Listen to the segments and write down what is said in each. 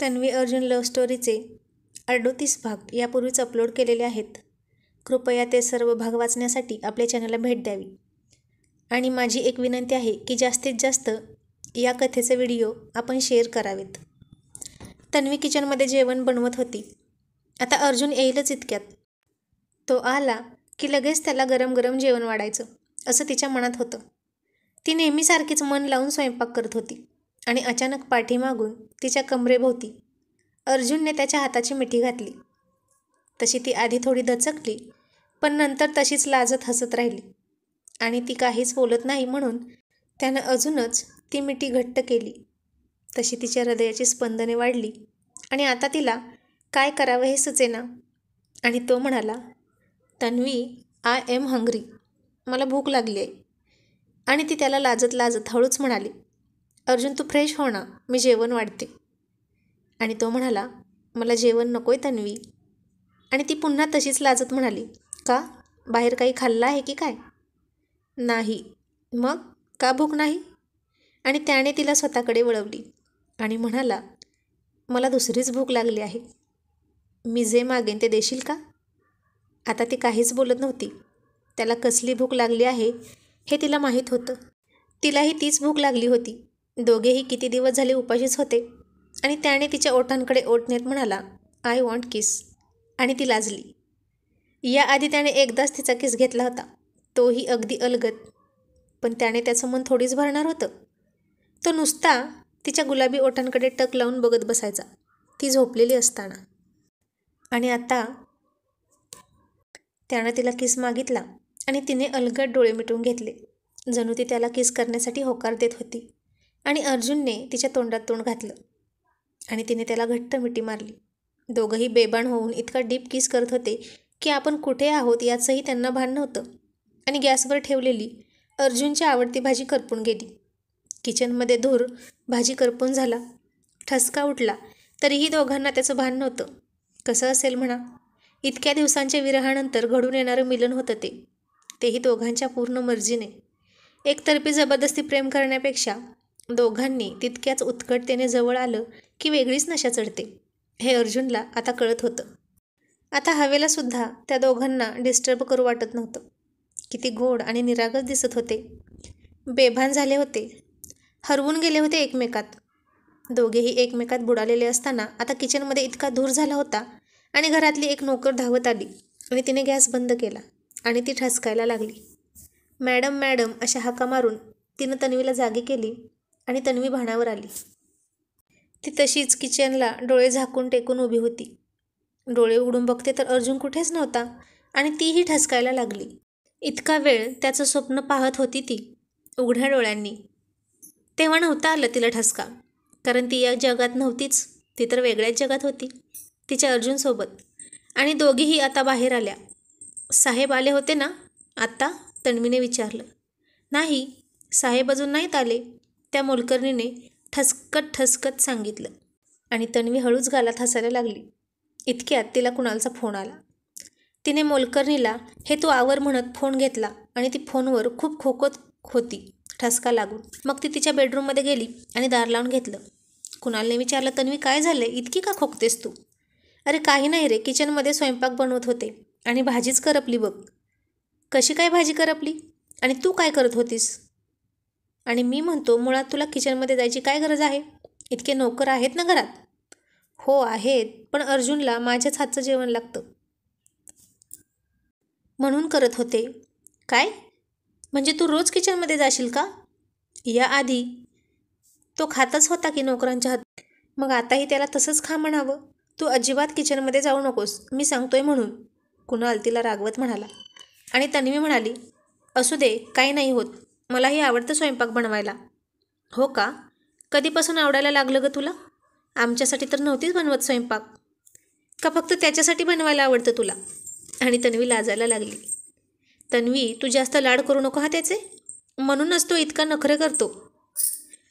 Tanvi Arjun love स्टोरीचे 38 भाग यापूर्वीच upload केलेले आहेत. कृपया ते सर्व भाग वाचण्यासाठी आपल्या चॅनलला भेट द्यावी. आणि माझी एक विनंती आहे की जास्तीत जास्त या कथेचे व्हिडिओ आपण शेअर करावेत. तन्वी किचनमध्ये जेवण बनवत होती. आता अर्जुन येईलच इतक्यात. तो आला की लगेच त्याला गरम गरम जेवण वाढायचं असं तिच्या मनात होतं. ती नेहमीसारखीच मन लावून स्वयंपाक करत होती आणि अचानक पाठीमागून तिच्या कमरेभोवती अर्जुनने त्याच्या हाताची मिठी घातली. तशी ती आधी थोडी दचकली, पण नंतर तशीच लाजत हसत राहिली आणि ती काहीच बोलत नाही म्हणून त्यानं अजूनच ती मिठी घट्ट केली. तशी तिच्या हृदयाची स्पंदने वाढली आणि आता तिला काय करावं हे सुचेना. आणि तो म्हणाला, तन्वी, आय एम हंग्री. मला भूक लागली आहे. आणि ती त्याला लाजत लाजत हळूच म्हणाली, अर्जुन तू फ्रेश हो ना, मी जेवण वाढते. आणि तो म्हणाला, मला जेवण नकोय तन्वी. आणि ती पुन्हा तशीच लाजत म्हणाली, का? बाहेर काही खाल्लं आहे की काय? नाही. मग का भूक नाही? आणि त्याने तिला स्वतःकडे वळवली आणि म्हणाला, मला दुसरीच भूक लागली आहे. मी जे मागेन ते देशील का? आता ती काहीच बोलत नव्हती. त्याला कसली भूक लागली आहे हे तिला माहीत होतं. तिलाही तीच भूक लागली होती. दोघेही किती दिवस झाले उपाशीच होते. आणि त्याने तिच्या ओठांकडे ओठ नेत म्हणाला, आय वॉन्ट किस. आणि ती लाजली. याआधी त्याने एकदाच तिचा किस घेतला होता, तोही अगदी अलगद. पण त्याने त्याचं मन थोडीच भरणार होतं. तो नुसता तिच्या गुलाबी ओठांकडे टक लावून बघत बसायचा, ती झोपलेली असताना. आणि आता त्यानं तिला किस मागितला आणि तिने अलगद डोळे मिटून घेतले, जणू ती त्याला किस करण्यासाठी होकार देत होती. आणि अर्जुनने तिच्या तोंडात तोंड घातलं आणि तिने त्याला घट्ट मिठी मारली. दोघंही बेभान होऊन इतका डीप किस करत होते की आपण कुठे आहोत याचंही त्यांना भान नव्हतं. आणि गॅसवर ठेवलेली अर्जुनची आवडती भाजी करपून गेली. किचनमध्ये धूर, भाजी करपून झाला. ठसका उठला तरीही दोघांना त्याचं भान नव्हतं. कसं असेल म्हणा, इतक्या दिवसांच्या विरहानंतर घडून येणारं मिलन होतं ते, तेही दोघांच्या पूर्ण मर्जीने. एकतर्फी जबरदस्ती प्रेम करण्यापेक्षा दोघांनी तितक्याच उत्कटतेने जवळ आलं की वेगळीच नशा चढते, हे अर्जुनला आता कळत होतं. आता हवेला सुद्धा त्या दोघांना डिस्टर्ब करू वाटत नव्हतं. किती गोड आणि निरागस दिसत होते. बेभान झाले होते, हरवून गेले होते एकमेकात. दोघेही एकमेकात बुडालेले असताना आता किचनमध्ये इतका धूर झाला होता आणि घरातली एक नोकर धावत आली आणि तिने गॅस बंद केला आणि ती ठसकायला लागली. मॅडम मॅडम अशा हाका मारून तिनं तन्वीला जागी केली आणि तन्वी भानावर आली. ती तशीच किचनला डोळे झाकून टेकून उभी होती. डोळे उघडून बघते तर अर्जुन कुठेच नव्हता आणि तीही ठसकायला लागली. इतका वेळ त्याचं स्वप्न पाहत होती ती उघड्या डोळ्यांनी. तेव्हा नव्हता आलं तिला ठसका, कारण ती या जगात नव्हतीच, ती तर वेगळ्याच जगात होती तिच्या अर्जुनसोबत. आणि दोघीही आता बाहेर आल्या. साहेब आले होते ना आत्ता? तन्वीने विचारलं. नाही, साहेब अजून नाहीत आले, त्या मोलकरणीने ठसकत ठसकत सांगितलं. आणि तन्वी हळूच गालात हसायला लागली. इतक्यात तिला कुणालचा फोन आला. तिने मोलकरणीला हे तू आवर म्हणत फोन घेतला आणि ती फोनवर खूप खोकत होती ठसका लागून. मग ती तिच्या बेडरूममध्ये गेली आणि दार लावून घेतलं. कुणालने विचारलं, तन्वी काय झालं, इतकी का खोकतेस तू? अरे काही नाही रे, किचनमध्ये स्वयंपाक बनवत होते आणि भाजीच करपली बघ. कशी काय भाजी करपली? आणि तू काय करत होतीस? आणि मी म्हणतो, मुळात तुला किचनमध्ये जायची काय गरज आहे? इतके नोकर आहेत ना घरात. हो आहेत, पण अर्जुनला माझ्याच हातचं जेवण लागतं म्हणून करत होते. काय? म्हणजे तू रोज किचनमध्ये जाशील का? याआधी तो खातच होता की नोकरांच्या हात. मग आताही त्याला तसंच खा म्हणावं. तू अजिबात किचनमध्ये जाऊ नकोस, मी सांगतोय म्हणून, कुणाल तिला रागवत म्हणाला. आणि तन्वी म्हणाली, असू दे, काही नाही होत, मलाही आवडतं स्वयंपाक बनवायला. हो का? कधीपासून आवडायला लागलं गं तुला? आमच्यासाठी तर नव्हतीच बनवत स्वयंपाक. का फक्त त्याच्यासाठी बनवायला आवडतं तुला? आणि तन्वी लाजायला लागली. तन्वी, तू जास्त लाड करू नको हा त्याचे, म्हणूनच तो इतका नखरे करतो.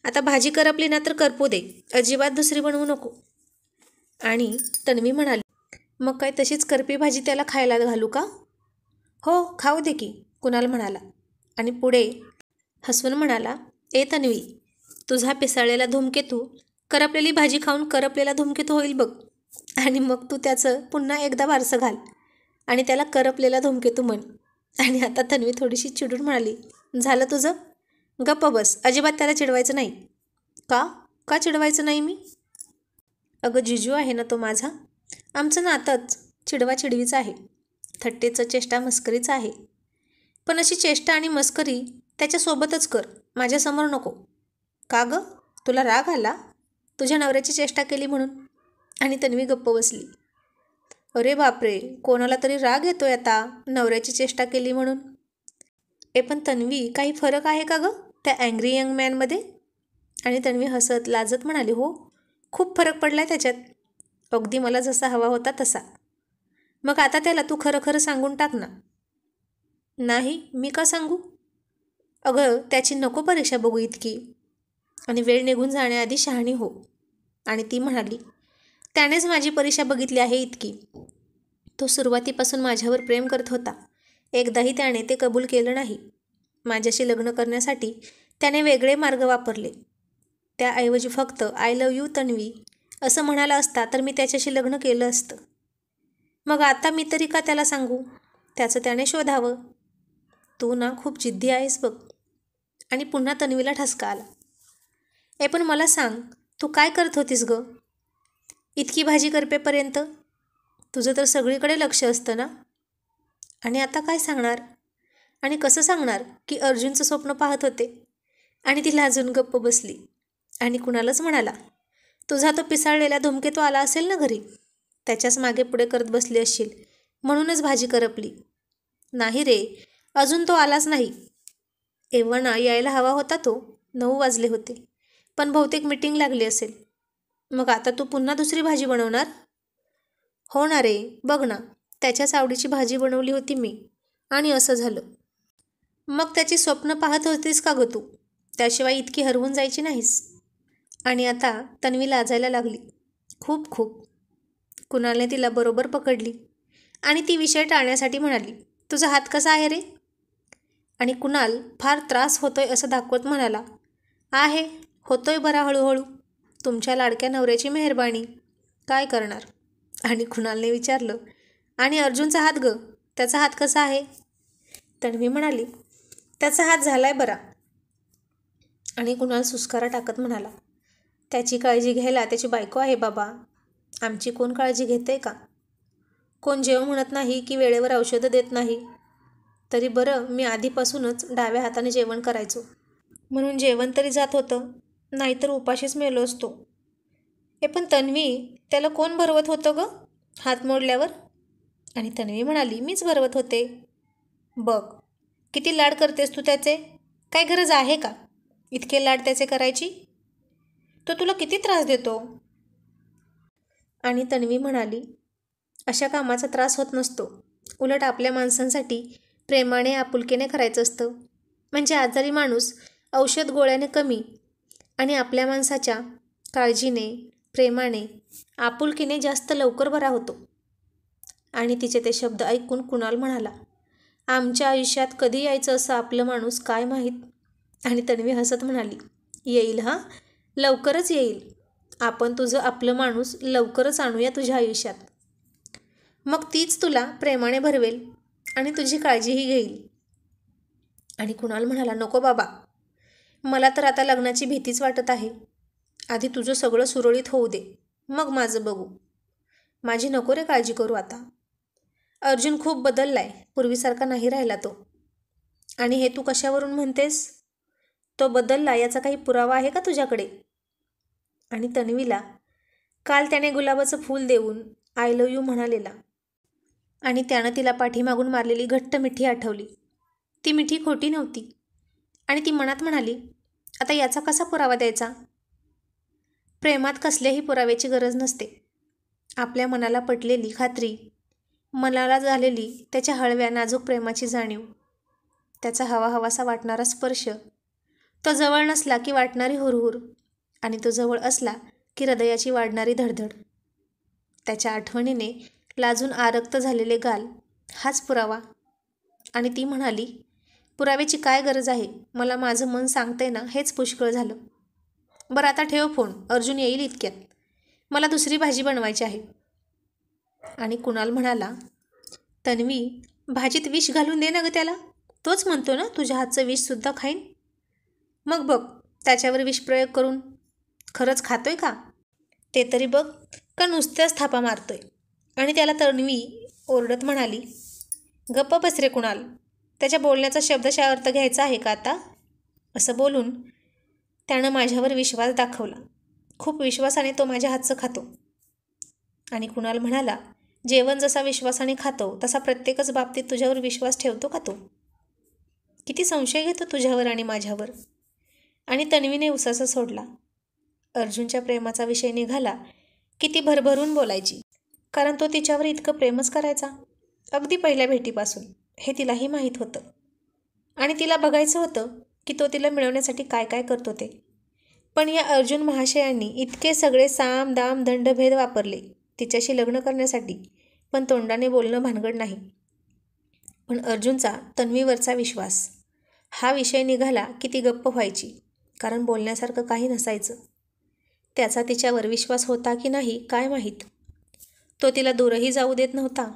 आता भाजी करपली ना तर करपू दे, अजिबात दुसरी बनवू नको. आणि तन्वी म्हणाली, मग काय तशीच करपी भाजी त्याला खायला घालू का? हो, खाऊ दे की, कुणाल म्हणाला. आणि पुढे हसवून म्हणाला, ए तन्वी, तुझा पिसाळलेला धूमकेतू करपलेली भाजी खाऊन करपलेला धूमकेतू होईल बघ, आणि मग तू त्याचं पुन्हा एकदा बारसं घाल आणि त्याला करपलेला धूमकेतू म्हण. आणि आता तन्वी थोडीशी चिडून म्हणाली, झालं तुझं? गप्प बस, अजिबात त्याला चिडवायचं नाही. का का चिडवायचं नाही मी? अगं जिजू आहे ना तो माझा. आमचं नातंच चिडवाचिडवीचं आहे, थट्टेचं चेष्टा मस्करीचं आहे. पण अशी चेष्टा आणि मस्करी त्याच्यासोबतच कर, माझ्यासमोर नको. का गं, तुला राग आला तुझ्या नवऱ्याची चेष्टा केली म्हणून? आणि तन्वी गप्प बसली. अरे बापरे, कोणाला तरी राग येतोय आता नवऱ्याची चेष्टा केली म्हणून. पण तन्वी, काही फरक आहे का गं त्या अँग्री यंग मॅनमध्ये? आणि तन्वी हसत लाजत म्हणाली, हो, खूप फरक पडलाय त्याच्यात, अगदी मला जसा हवा होता तसा. मग आता त्याला तू खरं खरं सांगून टाक ना. नाही, मी का सांगू? अगं त्याची नको परीक्षा बघू इतकी, आणि वेळ निघून जाण्याआधी शहाणी हो. आणि ती म्हणाली, त्यानेच माझी परीक्षा बघितली आहे इतकी. तो सुरुवातीपासून माझ्यावर प्रेम करत होता, एकदाही त्याने ते कबूल केलं नाही. माझ्याशी लग्न करण्यासाठी त्याने वेगळे मार्ग वापरले. त्याऐवजी फक्त आय लव्ह यू तन्वी असं म्हणाला असता तर मी त्याच्याशी लग्न केलं असतं. मग आता मी तरी का त्याला सांगू? त्याचं त्याने शोधावं. तू ना खूप जिद्दी आहेस बघ. आणि पुन्हा तन्वीला ठसका आला. पण मला सांग, तू काय करत होतीस गं इतकी भाजी करपेपर्यंत? तुझं तर सगळीकडे लक्ष असतं ना. आणि आता काय सांगणार? आणि कसं सांगणार की अर्जुनचं स्वप्न पाहत होते? आणि ती लाजून गप्प बसली. आणि कुणालाच म्हणाला, तुझा तो पिसाळलेला धूमकेतू आला असेल ना घरी, त्याच्याच मागे पुढे करत बसली असशील, म्हणूनच भाजी करपली. नाही रे, अजून तो आलाच नाही. एव्हा यायला हवा होता तो, 9 वाजले होते, पण बहुतेक मीटिंग लागली असेल. मग आता तू पुन्हा दुसरी भाजी बनवणार? हो ना रे, बघ ना, त्याच्याच आवडीची भाजी बनवली होती मी, आणि असं झालं. मग त्याची स्वप्न पाहत होतीस का गं तू? त्याशिवाय इतकी हरवून जायची नाहीस. आणि आता तन्वी लाजायला लागली, खूप खूप. कुणालने तिला बरोबर पकडली आणि ती विषय टाळण्यासाठी म्हणाली, तुझा हात कसा आहे रे? आणि कुणाल फार त्रास होतोय असं दाखवत म्हणाला, आहे, होतोय बरा हळूहळू, तुमच्या लाडक्या नवऱ्याची मेहरबानी, काय करणार. आणि कुणालने विचारलं, आणि अर्जुनचा हात गं, त्याचा हात कसा आहे? तन्वी म्हणाली, त्याचा हात झालाय बरा. आणि कुणाल सुस्कारा टाकत म्हणाला, त्याची काळजी घ्यायला त्याची बायको आहे बाबा, आमची कोण काळजी घेते का? कोण जेव म्हणत नाही की वेळेवर औषधं देत नाही. तरी बरं, मी आधीपासूनच डाव्या हाताने जेवण करायचो, म्हणून जेवण तरी जात होतं, नाहीतर उपाशीच मेलो असतो. पण तन्वी, त्याला कोण भरवत होतं गं हात मोडल्यावर? आणि तन्वी म्हणाली, मीच भरवत होते. बघ, किती लाड करतेस तू त्याचे, काय गरज आहे का इतके लाड त्याचे करायची? तो तुला किती त्रास देतो. आणि तन्वी म्हणाली, अशा कामाचा त्रास होत नसतो, उलट आपल्या माणसांसाठी प्रेमाने आपुलकीने करायचं असतं. म्हणजे आजारी माणूस औषध गोळ्याने कमी, आणि आपल्या माणसाच्या काळजीने, प्रेमाने, आपुलकीने जास्त लवकर बरा होतो. आणि तिचे ते शब्द ऐकून कुणाल म्हणाला, आमच्या आयुष्यात कधी यायचं असं आपलं माणूस काय माहीत. आणि तन्वी हसत म्हणाली, येईल हां, लवकरच येईल. आपण तुझं आपलं माणूस लवकरच आणूया तुझ्या आयुष्यात. मग तीच तुला प्रेमाने भरवेल आणि तुझी काळजीही घेईल. आणि कुणाल म्हणाला, नको बाबा, मला तर आता लग्नाची भीतीच वाटत आहे. आधी तुझं सगळं सुरळीत होऊ दे, मग माझं बघू. माझी नको रे काळजी करू आता. अर्जुन खूप बदललाय, पूर्वीसारखा नाही राहिला तो. आणि हे तू कशावरून म्हणतेस? तो बदलला याचा काही पुरावा आहे का तुझ्याकडे? आणि तन्वीला काल त्याने गुलाबाचं फूल देऊन आय लव्ह यू म्हणालेला, आणि त्यानं तिला पाठीमागून मारलेली घट्ट मिठी आठवली. ती मिठी खोटी नव्हती. आणि ती मनात म्हणाली, आता याचा कसा पुरावा द्यायचा? प्रेमात कसल्याही पुराव्याची गरज नसते. आपल्या मनाला पटलेली खात्री, मनाला झालेली त्याच्या हळव्या नाजूक प्रेमाची जाणीव, त्याचा हवा हवासा वाटणारा स्पर्श, तो जवळ नसला की वाटणारी हुरहुर, आणि तो जवळ असला की हृदयाची वाढणारी धडधड, त्याच्या आठवणीने लाजून आरक्त झालेले गाल, हाच पुरावा. आणि ती म्हणाली, पुराव्याची काय गरज आहे, मला माझं मन सांगतंय ना, हेच पुष्कळ झालं. बरं आता ठेव फोन, अर्जुन येईल इतक्यात, मला दुसरी भाजी बनवायची आहे. आणि कुणाल म्हणाला, तन्वी, भाजीत विष घालून दे ना गं त्याला, तोच म्हणतो ना तुझ्या हातचं विषसुद्धा खाईन. मग बघ त्याच्यावर विषप्रयोग करून खरंच खातोय का ते तरी बघ, का नुसत्याच थापा मारतोय. आणि त्याला तन्वी ओरडत म्हणाली, गप्प बस रे कुणाल, त्याच्या बोलण्याचा शब्दशः अर्थ घ्यायचा आहे का आता. असं बोलून त्यानं माझ्यावर विश्वास दाखवला. खूप विश्वासाने तो माझ्या हातचं खातो. आणि कुणाल म्हणाला, जेवण जसा विश्वासाने खातो तसा प्रत्येकच बाबतीत तुझ्यावर विश्वास ठेवतो का तो. किती संशय घेतो तुझ्यावर आणि माझ्यावर. आणि तन्वीने उसासा सोडला. अर्जुनच्या प्रेमाचा विषय निघाला की ती भरभरून बोलायची, कारण तो तिच्यावर इतकं प्रेमच करायचा अगदी पहिल्या भेटीपासून, हे तिलाही माहीत होतं. आणि तिला बघायचं होतं की तो तिला मिळवण्यासाठी काय काय करतो ते. पण या अर्जुन महाशयांनी इतके सगळे साम दाम दंडभेद वापरले तिच्याशी लग्न करण्यासाठी, पण तोंडाने बोलणं भानगड नाही. पण अर्जुनचा तन्वीवरचा विश्वास हा विषय निघाला की ती गप्प व्हायची, कारण बोलण्यासारखं काही नसायचं. त्याचा तिच्यावर विश्वास होता की नाही काय माहीत. तो तिला दूरही जाऊ देत नव्हता.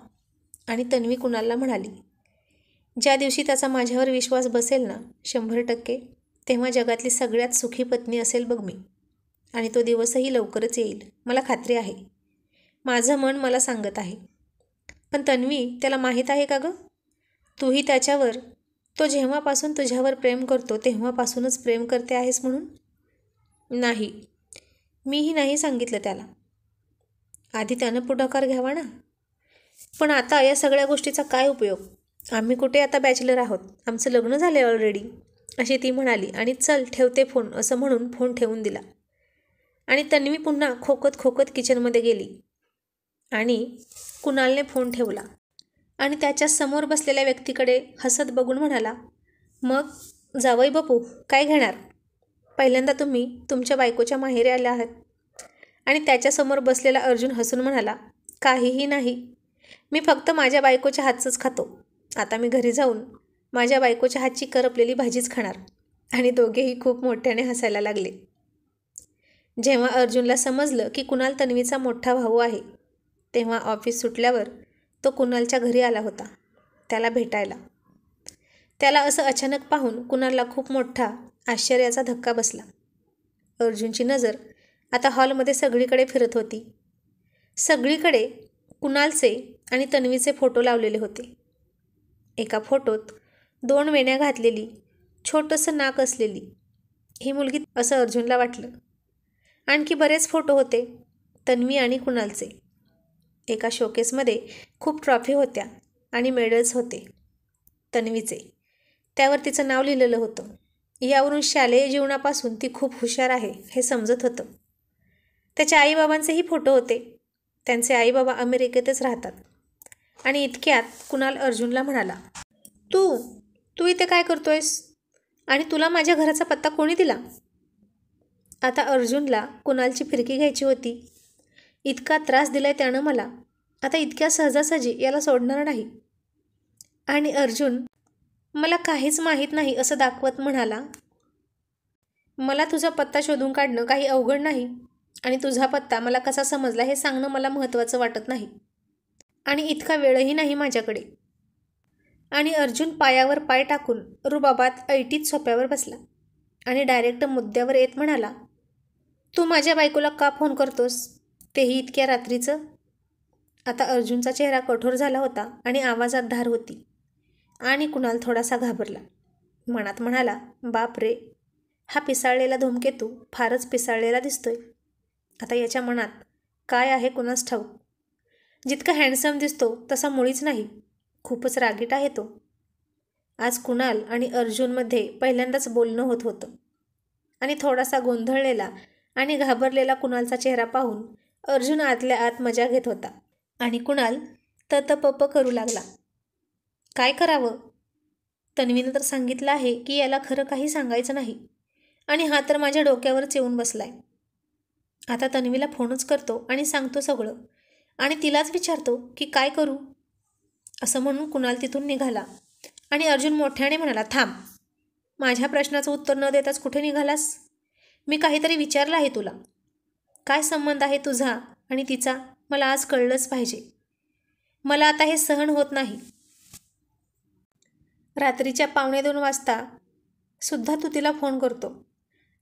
आणि तन्वी कुणालला म्हणाली, ज्या दिवशी त्याचा माझ्यावर विश्वास बसेल ना 100%, तेव्हा जगातली सगळ्यात सुखी पत्नी असेल बघ मी. आणि तो दिवसही लवकरच येईल, मला खात्री आहे. माझं मन मला सांगत आहे. पण तन्वी, त्याला माहीत आहे का गं, तूही त्याच्यावर, तो जेव्हापासून तुझ्यावर प्रेम करतो तेव्हापासूनच प्रेम करते आहेस म्हणून. नाही, मीही नाही सांगितलं त्याला. आधी त्यानं पुढाकार घ्यावा ना. पण आता या सगळ्या गोष्टीचा काय उपयोग, आम्ही कुठे आता बॅचलर आहोत, आमचं लग्न झालं ऑलरेडी, अशी ती म्हणाली. आणि चल ठेवते फोन असं म्हणून फोन ठेवून दिला. आणि तन्वी पुन्हा खोकत खोकत किचनमध्ये गेली. आणि कुणालने फोन ठेवला आणि त्याच्या समोर बसलेल्या व्यक्तीकडे हसत बघून म्हणाला, मग जावई बापू काय घेणार, पहिल्यांदा तुम्ही तुमच्या बायकोच्या माहेरी आल्या आहात. आणि त्याच्यासमोर बसलेला अर्जुन हसून म्हणाला, काहीही नाही, मी फक्त माझ्या बायकोच्या हातचंच खातो. आता मी घरी जाऊन माझ्या बायकोच्या हातची करपलेली भाजीच खाणार. आणि दोघेही खूप मोठ्याने हसायला लागले. जेव्हा अर्जुनला समजलं की कुणाल तन्वीचा मोठा भाऊ आहे, तेव्हा ऑफिस सुटल्यावर तो कुणालच्या घरी आला होता त्याला भेटायला. त्याला असं अचानक पाहून कुणालला खूप मोठा आश्चर्याचा धक्का बसला. अर्जुनची नजर आता हॉलमध्ये सगळीकडे फिरत होती. सगळीकडे कुणालचे आणि तन्वीचे फोटो लावलेले होते. एका फोटोत 2 वेण्या घातलेली, छोटंसं नाक असलेली ही मुलगी असं अर्जुनला वाटलं. आणखी बरेच फोटो होते तन्वी आणि कुणालचे. एका शोकेसमध्ये खूप ट्रॉफी होत्या आणि मेडल्स होते तन्वीचे. त्यावर तिचं नाव लिहिलेलं होतं. यावरून शालेय जीवनापासून ती खूप हुशार आहे हे समजत होतं. त्याच्या आईबाबांचेही फोटो होते. त्यांचे आईबाबा अमेरिकेतच राहतात. आणि इतक्यात कुणाल अर्जुनला म्हणाला, तू इथे काय करतोयस, आणि तुला माझ्या घराचा पत्ता कोणी दिला. आता अर्जुनला कुणालची फिरकी घ्यायची होती. इतका त्रास दिलाय त्यानं मला, आता इतक्या सहजासहजी याला सोडणार नाही. आणि अर्जुन मला काहीच माहीत नाही असं दाखवत म्हणाला, मला तुझा पत्ता शोधून काढणं काही अवघड नाही, आणि तुझा पत्ता मला कसा समजला हे सांगणं मला महत्त्वाचं वाटत नाही, आणि इतका वेळही नाही माझ्याकडे. आणि अर्जुन पायावर पाय टाकून रुबाबात ऐटीत सोप्यावर बसला आणि डायरेक्ट मुद्द्यावर येत म्हणाला, तू माझ्या बायकोला का फोन करतोस, तेही इतक्या रात्रीचं. आता अर्जुनचा चेहरा कठोर झाला होता आणि आवाजात धार होती. आणि कुणाल थोडासा घाबरला. मनात म्हणाला, बाप रे, हा पिसाळलेला धूमकेतू फारच पिसाळलेला दिसतोय. आता याच्या मनात काय आहे कुणास ठाऊक. जितका हँडसम दिसतो तसा मुळीच नाही, खूपच रागीट आहे तो. आज कुणाल आणि अर्जुनमध्ये पहिल्यांदाच बोलणं होत होतं. आणि थोडासा गोंधळलेला आणि घाबरलेला कुणालचा चेहरा पाहून अर्जुन आतल्या आत मजा घेत होता. आणि कुणाल ततपप करू लागला. काय करावं, तन्वीनं तर सांगितलं आहे की याला खरं काही सांगायचं नाही, आणि हा तर माझ्या डोक्यावरच येऊन बसलाय. आता तन्वीला फोनच करतो आणि सांगतो सगळं, आणि तिलाच विचारतो की काय करू. असं म्हणून कुणाल तिथून निघाला. आणि अर्जुन मोठ्याने म्हणाला, थांब, माझ्या प्रश्नाचं उत्तर न देताच कुठे निघालास. मी काहीतरी विचारलं आहे तुला. काय संबंध आहे तुझा आणि तिचा मला आज कळलंच पाहिजे. मला आता हे सहन होत नाही. रात्रीच्या 1:45 वाजता सुद्धा तू तिला फोन करतो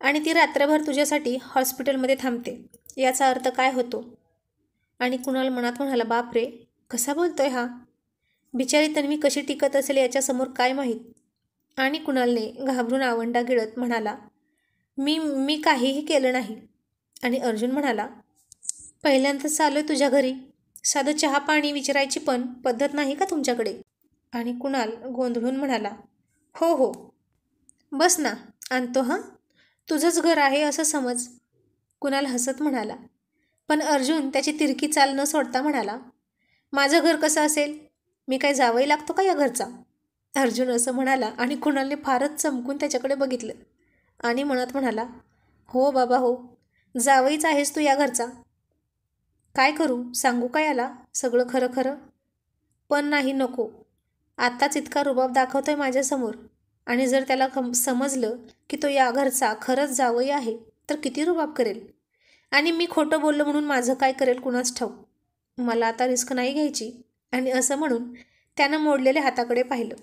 आणि ती रात्रभर तुझ्यासाठी हॉस्पिटलमध्ये थांबते. याचा अर्थ काय होतो? आणि कुणाल मनात म्हणाला, बाप रे, कसा बोलतोय हा? बिचारी तन्वी कशी टिकत असेल याच्यासमोर काय माहीत. आणि कुणालने घाबरून आवंडा गिळत म्हणाला, मी काहीही केलं नाही. आणि अर्जुन म्हणाला, पहिल्यांदाच आलोय तुझ्या घरी, साधं चहा पाणी विचारायची पण पद्धत नाही का तुमच्याकडे? आणि कुणाल गोंधळून म्हणाला, हो हो, बस ना, आणतो हां, तुझंच घर आहे असं समज. कुणाल हसत म्हणाला. पण अर्जुन त्याची तिरकी चाल न सोडता म्हणाला, माझं घर कसं असेल? मी काय जावई लागतो का या घरचा? अर्जुन असं म्हणाला आणि कुणालने फारच चमकून त्याच्याकडे बघितलं आणि मनात म्हणाला, हो बाबा हो, जावईच आहेस तू या घरचा. काय करू, सांगू का याला सगळं खरं खरं? पण नाही, नको. आत्ताच इतका रुबाब दाखवतोय माझ्यासमोर आणि जर त्याला समजलं की तो या घरचा खरंच जावई आहे तर किती रुबाब करेल. आणि मी खोटं बोललो म्हणून माझं काय करेल कुणास ठाऊक. मला आता रिस्क नाही घ्यायची. आणि असं म्हणून त्यानं मोडलेल्या हाताकडे पाहिलं.